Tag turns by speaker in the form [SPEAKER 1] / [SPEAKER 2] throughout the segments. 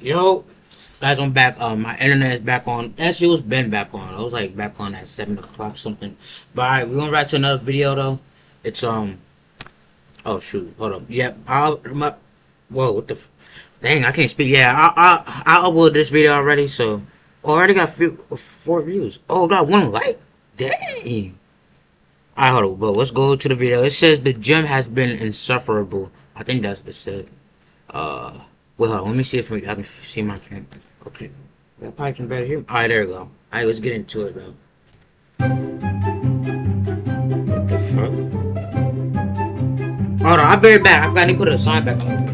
[SPEAKER 1] Yo, guys, I'm back. My internet is back on. Actually, it's been back on. It was like back on at 7 o'clock something. But alright, we're gonna write to another video though. It's Oh shoot, hold up. Yep. Whoa, what the? Dang, I can't speak. Yeah, I uploaded this video already. So already got 4 views. Oh, got 1 like. Dang. Alright, hold up. But let's go to the video. It says the gym has been insufferable. I think that's what it said. Well, hold on, let me see if I can see my camera. Okay, I probably can better hear me. Alright, there we go. Alright, let's get into it, though. What the fuck? Hold on, I'll be right back. I forgot to put a sign back on.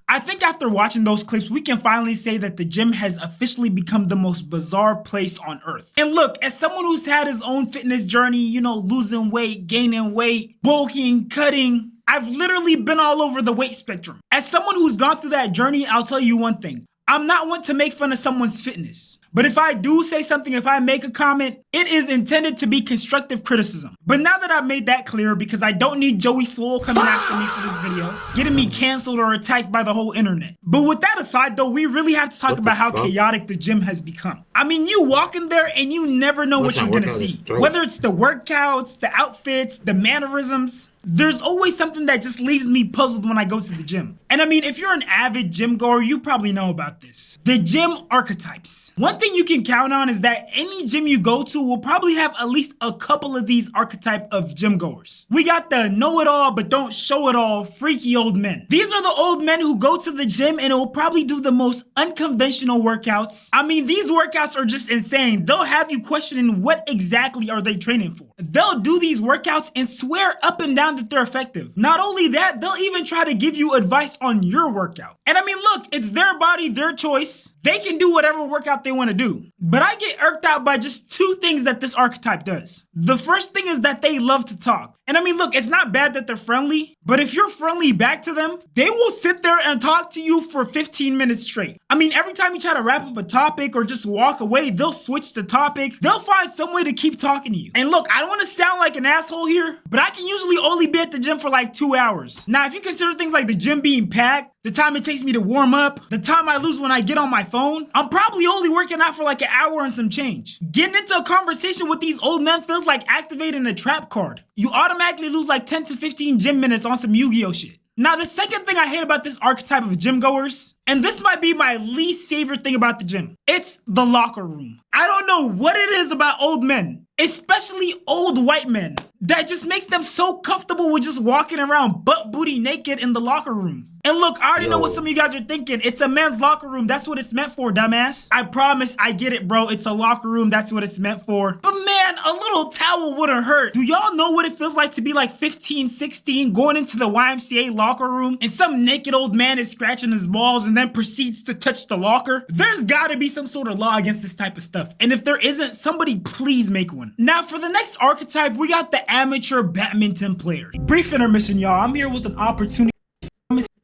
[SPEAKER 2] I think after watching those clips, we can finally say that the gym has officially become the most bizarre place on earth. And look, as someone who's had his own fitness journey, you know, losing weight, gaining weight, bulking, cutting, I've literally been all over the weight spectrum. As someone who's gone through that journey, I'll tell you one thing. I'm not one to make fun of someone's fitness. But if I do say something, if I make a comment, it is intended to be constructive criticism. But now that I've made that clear, because I don't need Joey Swole coming after me for this video, getting me canceled or attacked by the whole internet. But with that aside though, we really have to talk about how chaotic the gym has become. I mean, you walk in there and you never know what you're gonna see. Whether it's the workouts, the outfits, the mannerisms, there's always something that just leaves me puzzled when I go to the gym. And I mean, if you're an avid gym goer, you probably know about this. The gym archetypes. One thing you can count on is that any gym you go to will probably have at least a couple of these archetype of gym goers. We got the know-it-all but don't show-it-all freaky old men. These are the old men who go to the gym and will probably do the most unconventional workouts. I mean, these workouts are just insane. They'll have you questioning what exactly are they training for. They'll do these workouts and swear up and down that they're effective. Not only that, they'll even try to give you advice on your workout. And I mean, look, it's their body, their choice. They can do whatever workout they want to do. But I get irked out by just 2 things that this archetype does. The first thing is that they love to talk. And I mean, look, it's not bad that they're friendly, but if you're friendly back to them, they will sit there and talk to you for 15 minutes straight. I mean, every time you try to wrap up a topic or just walk away, they'll switch the topic. They'll find some way to keep talking to you. And look, I don't want to sound like an asshole here, but I can usually only be at the gym for like 2 hours. Now, if you consider things like the gym being packed, the time it takes me to warm up, the time I lose when I get on my phone, I'm probably only working out for like an hour and some change. Getting into a conversation with these old men feels like activating a trap card. You automatically lose like 10 to 15 gym minutes on some Yu-Gi-Oh shit. Now, the second thing I hate about this archetype of gym goers, and this might be my least favorite thing about the gym, it's the locker room. I don't know what it is about old men, especially old white men, that just makes them so comfortable with just walking around butt booty naked in the locker room. And look, I already know what some of you guys are thinking. It's a men's locker room. That's what it's meant for, dumbass. I promise, I get it, bro. It's a locker room. That's what it's meant for. But man, a little towel wouldn't hurt. Do y'all know what it feels like to be like 15, 16, going into the YMCA locker room, and some naked old man is scratching his balls and then proceeds to touch the locker? There's gotta be some sort of law against this type of stuff. And if there isn't, somebody please make one. Now, for the next archetype, we got the amateur badminton player. Brief intermission, y'all. I'm here with an opportunity.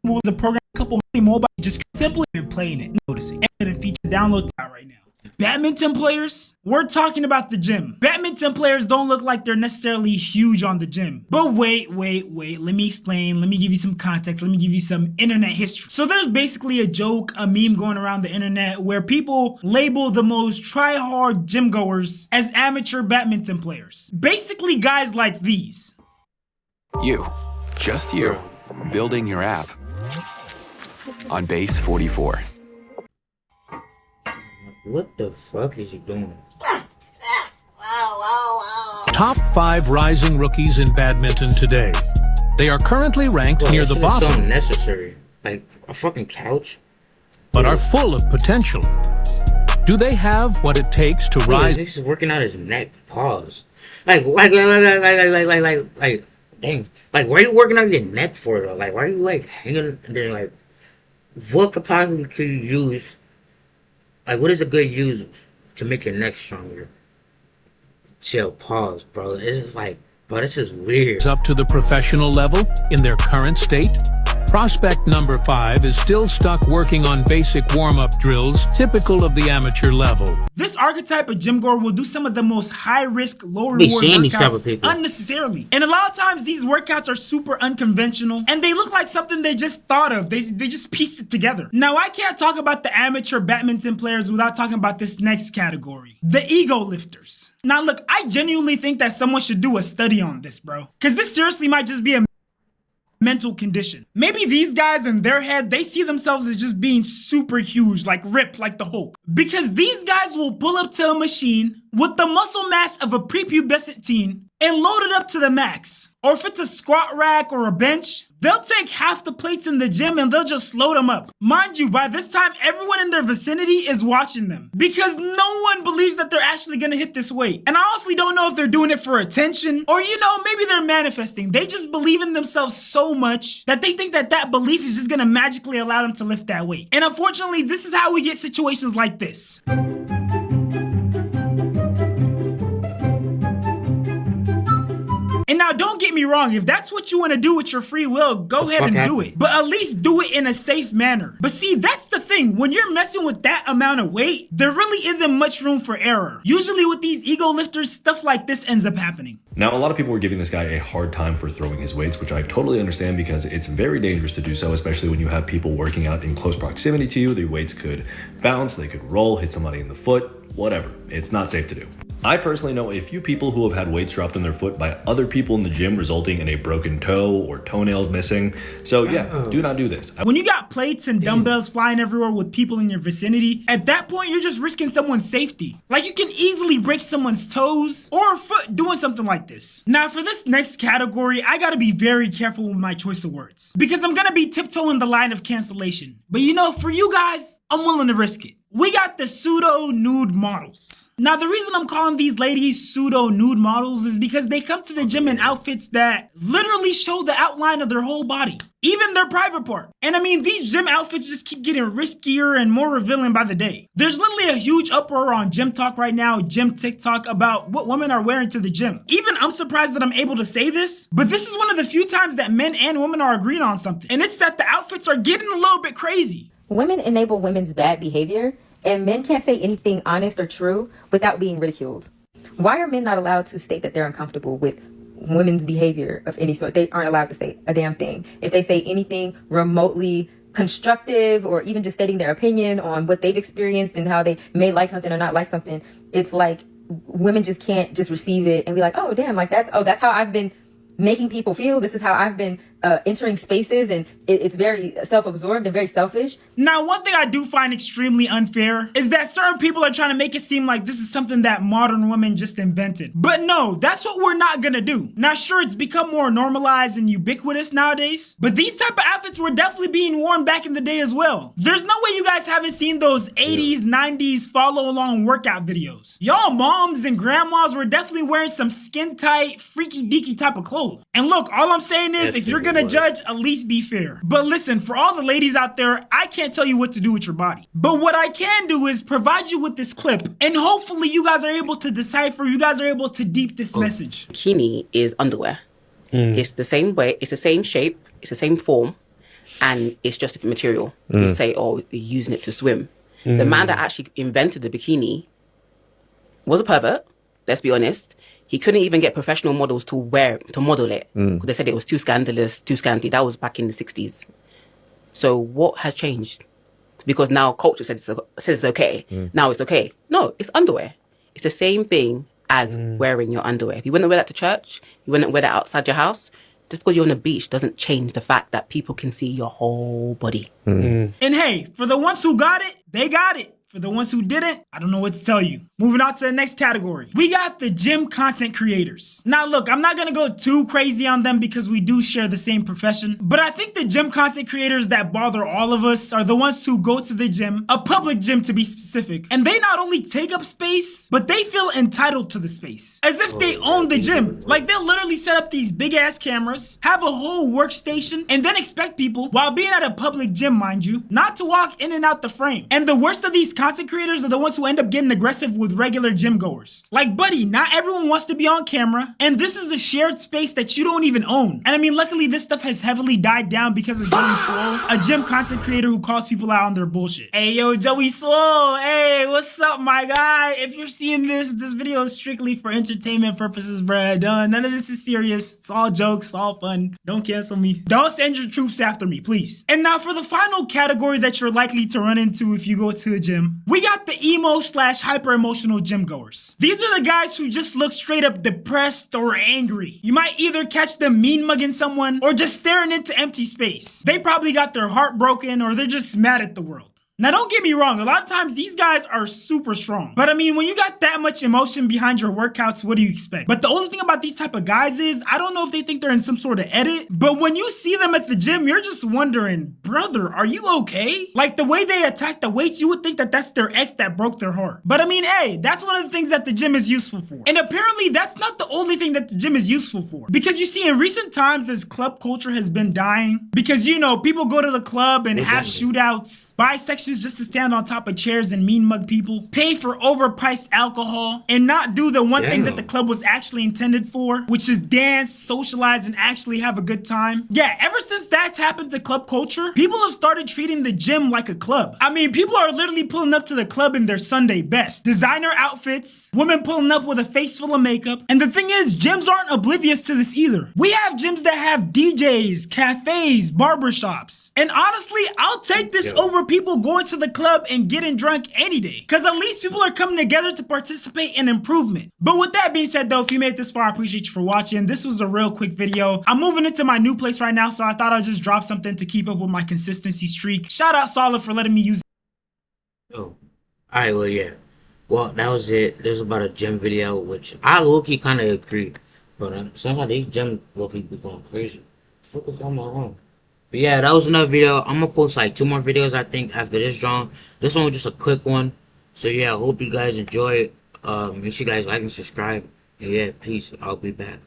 [SPEAKER 2] Was a program a couple mobile just simply been playing it, noticing and feature download right now. Badminton players, we're talking about the gym. Badminton players don't look like they're necessarily huge on the gym. But wait, let me explain. Let me give you some context. Let me give you some internet history. So there's basically a joke, a meme going around the internet where people label the most try-hard gym goers as amateur badminton players. Basically guys like these.
[SPEAKER 3] You, just you, building your app on base 44.
[SPEAKER 1] What the fuck is he doing?
[SPEAKER 4] Top 5 rising rookies in badminton today. They are currently ranked near the bottom.
[SPEAKER 1] So unnecessary. Like a fucking couch.
[SPEAKER 4] But are full of potential. Do they have what it takes to rise?
[SPEAKER 1] He's working out his neck. Pause. Like, dang. Like, why are you working out your neck for though? Like, why are you like hanging and then like, what capacity could you use? Like, what is a good use to make your neck stronger? Chill, pause, bro. It's just like, But this is weird.
[SPEAKER 4] Up to the professional level in their current state? Prospect number 5 is still stuck working on basic warm-up drills typical of the amateur level.
[SPEAKER 2] This archetype of gym goer will do some of the most high-risk, low-reward
[SPEAKER 1] Be seeing these type of
[SPEAKER 2] workouts
[SPEAKER 1] people
[SPEAKER 2] unnecessarily. And a lot of times these workouts are super unconventional and they look like something they just thought of. They just pieced it together. Now, I can't talk about the amateur badminton players without talking about this next category. The ego lifters. Now, look, I genuinely think that someone should do a study on this, bro. Because this seriously might just be a mental condition. Maybe these guys in their head, they see themselves as just being super huge, like ripped like the Hulk. Because these guys will pull up to a machine with the muscle mass of a prepubescent teen and load it up to the max. Or if it's a squat rack or a bench, they'll take half the plates in the gym and they'll just load them up. Mind you, by this time, everyone in their vicinity is watching them because no one believes that they're actually gonna hit this weight. And I honestly don't know if they're doing it for attention or, maybe they're manifesting. They just believe in themselves so much that they think that that belief is just gonna magically allow them to lift that weight. And unfortunately, this is how we get situations like this. And now, don't get me wrong, if that's what you want to do with your free will, go ahead and do it. But at least do it in a safe manner. But see, that's the thing. When you're messing with that amount of weight, there really isn't much room for error. Usually with these ego lifters, stuff like this ends up happening.
[SPEAKER 5] Now, a lot of people were giving this guy a hard time for throwing his weights, which I totally understand because it's very dangerous to do so, especially when you have people working out in close proximity to you. The weights could bounce, they could roll, hit somebody in the foot, whatever. It's not safe to do. I personally know a few people who have had weights dropped on their foot by other people in the gym, resulting in a broken toe or toenails missing. So yeah, do not do this.
[SPEAKER 2] When you got plates and dumbbells flying everywhere with people in your vicinity, at that point, you're just risking someone's safety. Like, you can easily break someone's toes or foot doing something like this. Now, for this next category, I gotta be very careful with my choice of words because I'm gonna be tiptoeing the line of cancellation. But for you guys, I'm willing to risk it. We got the pseudo-nude models. Now, the reason I'm calling these ladies pseudo-nude models is because they come to the gym in outfits that literally show the outline of their whole body, even their private part. And I mean, these gym outfits just keep getting riskier and more revealing by the day. There's literally a huge uproar on Gym Talk right now, Gym TikTok, about what women are wearing to the gym. Even I'm surprised that I'm able to say this, but this is one of the few times that men and women are agreeing on something. And it's that the outfits are getting a little bit crazy.
[SPEAKER 6] Women enable women's bad behavior, and men can't say anything honest or true without being ridiculed. Why are men not allowed to state that they're uncomfortable with women's behavior of any sort? They aren't allowed to say a damn thing. If they say anything remotely constructive or even just stating their opinion on what they've experienced and how they may like something or not like something, it's like women just can't just receive it and be like, oh, damn, like that's how I've been making people feel. This is how I've been entering spaces, and it's very self-absorbed and very selfish.
[SPEAKER 2] Now, one thing I do find extremely unfair is that certain people are trying to make it seem like this is something that modern women just invented. But no, that's what we're not gonna do. Now, sure, it's become more normalized and ubiquitous nowadays, but these type of outfits were definitely being worn back in the day as well. There's no way you guys haven't seen those 80s, 90s follow-along workout videos. Y'all moms and grandmas were definitely wearing some skin-tight, freaky-deaky type of clothes. And look, all I'm saying is, if you're gonna judge, at least be fair. But listen, for all the ladies out there, I can't tell you what to do with your body. But what I can do is provide you with this clip, and hopefully you guys are able to decipher, you guys are able to deep this message.
[SPEAKER 7] Bikini is underwear. It's the same way, it's the same shape, it's the same form, and it's just a different material. You say, oh, you're using it to swim. The man that actually invented the bikini was a pervert, let's be honest. He couldn't even get professional models to model it, because they said it was too scandalous, too scanty. That was back in the 60s. So what has changed? Because now culture says it's okay. Now it's okay. No, it's underwear. It's the same thing as wearing your underwear. If you wouldn't wear that to church, you wouldn't wear that outside your house, just because you're on the beach doesn't change the fact that people can see your whole body.
[SPEAKER 2] And hey, for the ones who got it, they got it. For the ones who didn't, I don't know what to tell you. Moving on to the next category. We got the gym content creators. Now look, I'm not gonna go too crazy on them because we do share the same profession, but I think the gym content creators that bother all of us are the ones who go to the gym, a public gym to be specific, and they not only take up space, but they feel entitled to the space. As if they own the gym. Like they'll literally set up these big ass cameras, have a whole workstation, and then expect people, while being at a public gym mind you, not to walk in and out the frame. And the worst of these content creators are the ones who end up getting aggressive with regular gym goers. Like, buddy, not everyone wants to be on camera, and this is a shared space that you don't even own. And I mean, luckily this stuff has heavily died down because of Joey Swole, a gym content creator who calls people out on their bullshit. Hey, yo, Joey Swole, hey, what's up, my guy? If you're seeing this video is strictly for entertainment purposes, bruh. None of this is serious. It's all jokes, it's all fun. Don't cancel me. Don't send your troops after me, please. And now for the final category that you're likely to run into if you go to a gym, we got the emo / hyper emotional gym goers. These are the guys who just look straight up depressed or angry. You might either catch them mean mugging someone or just staring into empty space. They probably got their heart broken or they're just mad at the world. Now, don't get me wrong, a lot of times these guys are super strong. But I mean, when you got that much emotion behind your workouts, what do you expect? But the only thing about these type of guys is, I don't know if they think they're in some sort of edit, but when you see them at the gym, you're just wondering, brother, are you okay? Like the way they attack the weights, you would think that that's their ex that broke their heart. But I mean, hey, that's one of the things that the gym is useful for. And apparently that's not the only thing that the gym is useful for. Because you see, in recent times, as club culture has been dying, because you know, people go to the club and have shootouts, buy sections just to stand on top of chairs and mean mug people, pay for overpriced alcohol, and not do the one thing that the club was actually intended for, which is dance, socialize, and actually have a good time. Yeah, ever since that's happened to club culture, people have started treating the gym like a club. I mean, people are literally pulling up to the club in their Sunday best. Designer outfits, women pulling up with a face full of makeup. And the thing is, gyms aren't oblivious to this either. We have gyms that have DJs, cafes, barbershops. And honestly, I'll take this over people going to the club and getting drunk any day, because at least people are coming together to participate in improvement. But with that being said though, if you made it this far, I appreciate you for watching. This was a real quick video. I'm moving into my new place right now, so I thought I'd just drop something to keep up with my consistency streak. Shout out Solid for letting me use
[SPEAKER 1] Oh, alright, well, yeah. Well, that was it. This was about a gym video, which I low-key kind of agree. But sometimes these gym low-key be going crazy. What the fuck is on my own? But yeah, that was another video. I'm gonna post like 2 more videos, I think, after this drawing. This one was just a quick one. So yeah, I hope you guys enjoy it. Make sure you guys like and subscribe. And yeah, peace. I'll be back.